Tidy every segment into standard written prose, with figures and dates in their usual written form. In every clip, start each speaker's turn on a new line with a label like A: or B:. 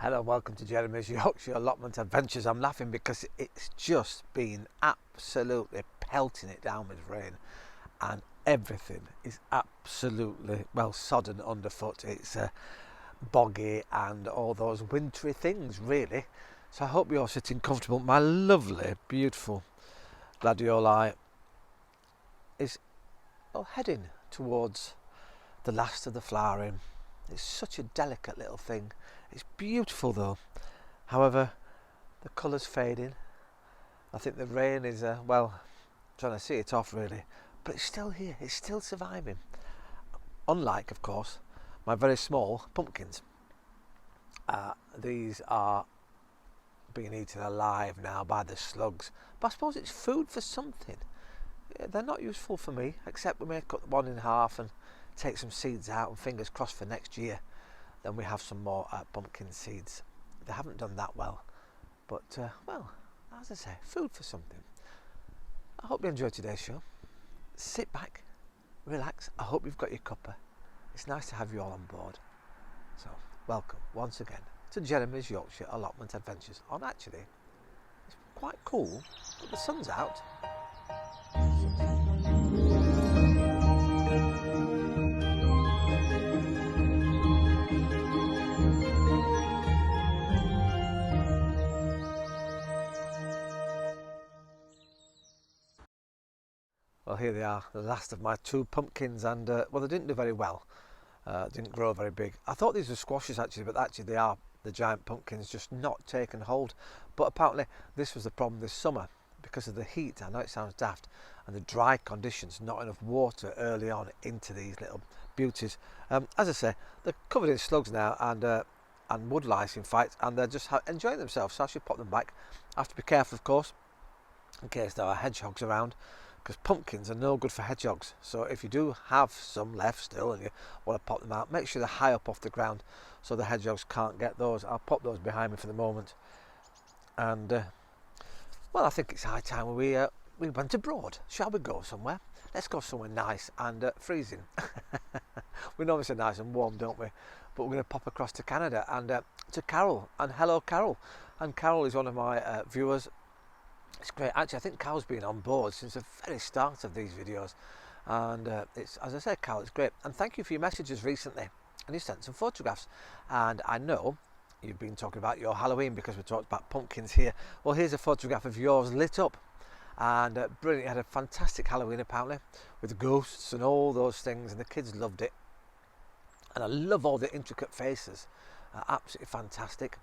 A: Hello, welcome to Jeremy's Yorkshire Allotment Adventures. I'm laughing because it's just been absolutely pelting it down with rain and everything is absolutely, well, sodden underfoot. It's boggy and all those wintry things, really. So I hope you're sitting comfortable. My lovely, beautiful gladioli is heading towards the last of the flowering. It's such a delicate little thing. It's beautiful though. However, the colour's fading. I think the rain is, trying to see it off really. But it's still here. It's still surviving. Unlike, of course, my very small pumpkins. These are being eaten alive now by the slugs. But I suppose it's food for something. They're not useful for me, except we may cut one in half and take some seeds out, and fingers crossed for next year then we have some more pumpkin seeds. They haven't done that well, but as I say, food for something. I hope you enjoyed today's show. Sit back, relax. I hope you've got your cuppa. It's nice to have you all on board. So welcome once again to Jeremy's Yorkshire Allotment Adventures. Actually, it's quite cool, but the sun's out. Well, here they are, the last of my two pumpkins, and they didn't do very well. Didn't grow very big. I thought these were squashes actually, but actually they are the giant pumpkins, just not taken hold. But apparently this was the problem this summer because of the heat. I know it sounds daft, and the dry conditions, not enough water early on into these little beauties. As I say, they're covered in slugs now and wood lice in fact, and they're just enjoying themselves. So I should pop them back. I have to be careful, of course, in case there are hedgehogs around, because pumpkins are no good for hedgehogs. So if you do have some left still and you want to pop them out, make sure they're high up off the ground so the hedgehogs can't get those. I'll pop those behind me for the moment. And I think it's high time we went abroad. Shall we go somewhere? Let's go somewhere nice and freezing. We normally say nice and warm, don't we? But we're going to pop across to Canada and to Carol. And hello, Carol. And Carol is one of my viewers. It's great. Actually, I think Carol's been on board since the very start of these videos, and it's, as I said, Carol, it's great. And thank you for your messages recently, and you sent some photographs. And I know you've been talking about your Halloween because we talked about pumpkins here. Well, here's a photograph of yours lit up, and brilliant. You had a fantastic Halloween apparently with ghosts and all those things, and the kids loved it. And I love all the intricate faces. Absolutely fantastic.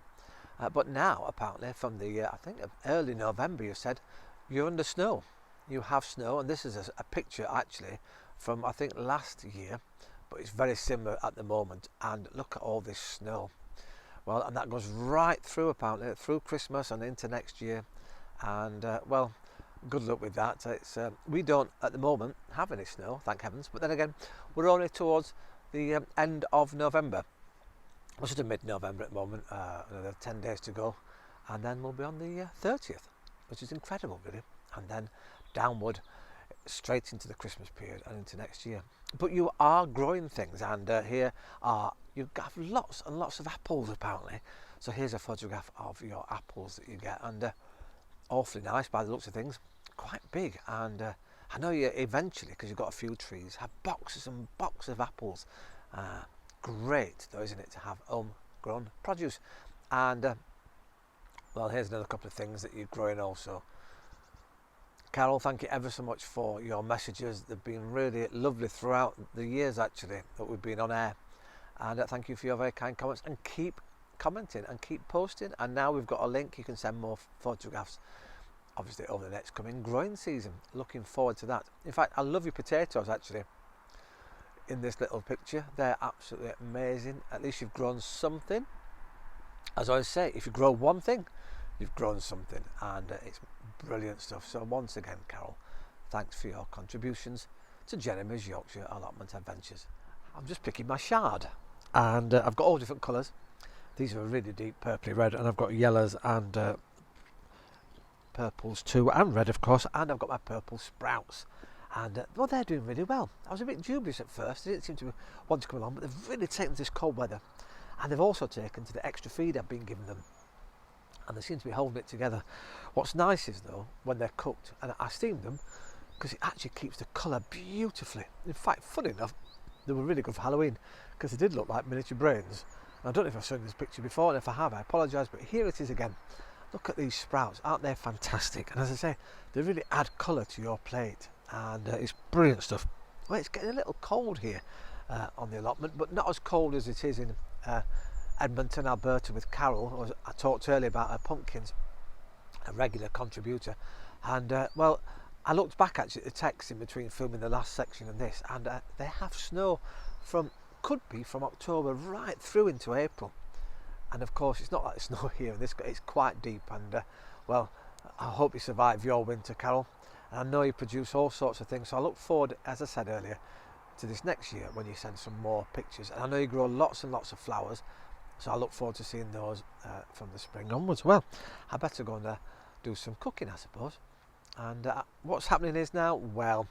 A: But now, apparently, from the, I think, early November, you said, you're under snow. You have snow, and this is a picture, actually, from, I think, last year, but it's very similar at the moment, and look at all this snow. Well, and that goes right through, apparently, through Christmas and into next year, and, good luck with that. It's we don't, at the moment, have any snow, thank heavens, but then again, we're only towards the end of November. We're sort of mid-November at the moment, another 10 days to go, and then we'll be on the 30th, which is incredible really, and then downward straight into the Christmas period and into next year. But you are growing things, and here are, you have lots and lots of apples apparently. So here's a photograph of your apples that you get, and awfully nice by the looks of things, quite big, and I know you eventually, because you've got a few trees, have boxes and boxes of apples. Great though, isn't it, to have homegrown produce. And well, here's another couple of things that you're growing also. Carol, thank you ever so much for your messages. They've been really lovely throughout the years actually that we've been on air, and thank you for your very kind comments, and keep commenting and keep posting. And now we've got a link, you can send more photographs obviously over the next coming growing season. Looking forward to that. In fact, I love your potatoes actually. In this little picture, they're absolutely amazing. At least you've grown something. As I always say, if you grow one thing, you've grown something, and it's brilliant stuff. So once again, Carol, thanks for your contributions to Jeremy's Yorkshire Allotment Adventures. I'm just picking my Chard, and I've got all different colours. These are really deep purpley red, and I've got yellows and purples too, and red of course, and I've got my purple sprouts. And they're doing really well. I was a bit dubious at first. They didn't seem to want to come along, but they've really taken this cold weather and they've also taken to the extra feed I've been giving them, and they seem to be holding it together. What's nice is though, when they're cooked, and I steam them, because it actually keeps the colour beautifully. In fact, funny enough, they were really good for Halloween, because they did look like miniature brains. And I don't know if I've shown you this picture before, and if I have, I apologise, but here it is again. Look at these sprouts, aren't they fantastic? And as I say, they really add colour to your plate, and it's brilliant stuff. Well, it's getting a little cold here on the allotment, but not as cold as it is in Edmonton, Alberta with Carol. I talked earlier about her pumpkins, a regular contributor, and well, I looked back actually at the text in between filming the last section and this, and they have snow could be from October right through into April. And of course it's not like the snow here, it's quite deep, and well, I hope you survive your winter, Carol, and I know you produce all sorts of things, so I look forward, as I said earlier, to this next year when you send some more pictures. And I know you grow lots and lots of flowers, so I look forward to seeing those from the spring onwards. Well, I better go and do some cooking, I suppose. And what's happening is now, well,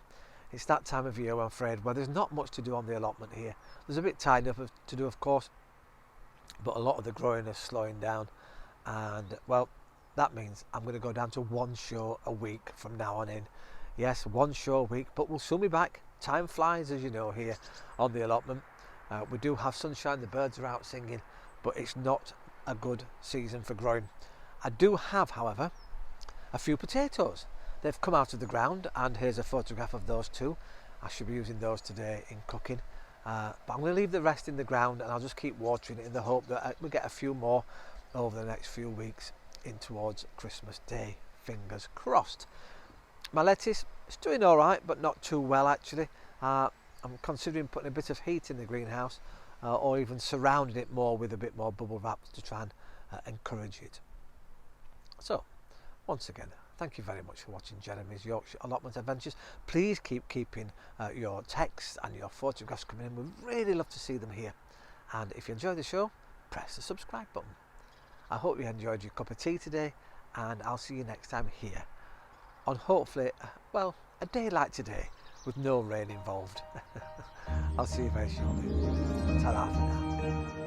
A: it's that time of year, I'm afraid, where there's not much to do on the allotment here. There's a bit tidying up to do, of course, but a lot of the growing is slowing down, and well, that means I'm going to go down to one show a week from now on in. Yes, one show a week, but we'll soon be back. Time flies, as you know, here on the allotment. We do have sunshine, the birds are out singing, but it's not a good season for growing. I do have, however, a few potatoes. They've come out of the ground, and here's a photograph of those too. I should be using those today in cooking, but I'm going to leave the rest in the ground, and I'll just keep watering it in the hope that we get a few more over the next few weeks in towards Christmas Day. Fingers crossed. My lettuce is doing all right, but not too well actually. I'm considering putting a bit of heat in the greenhouse, or even surrounding it more with a bit more bubble wrap to try and encourage it. So, once again, thank you very much for watching Jeremy's Yorkshire Allotment Adventures. Please keeping your texts and your photographs coming in. We'd really love to see them here. And if you enjoy the show, press the subscribe button. I hope you enjoyed your cup of tea today, and I'll see you next time here on hopefully, well, a day like today with no rain involved. I'll see you very shortly. Ta-ra for now.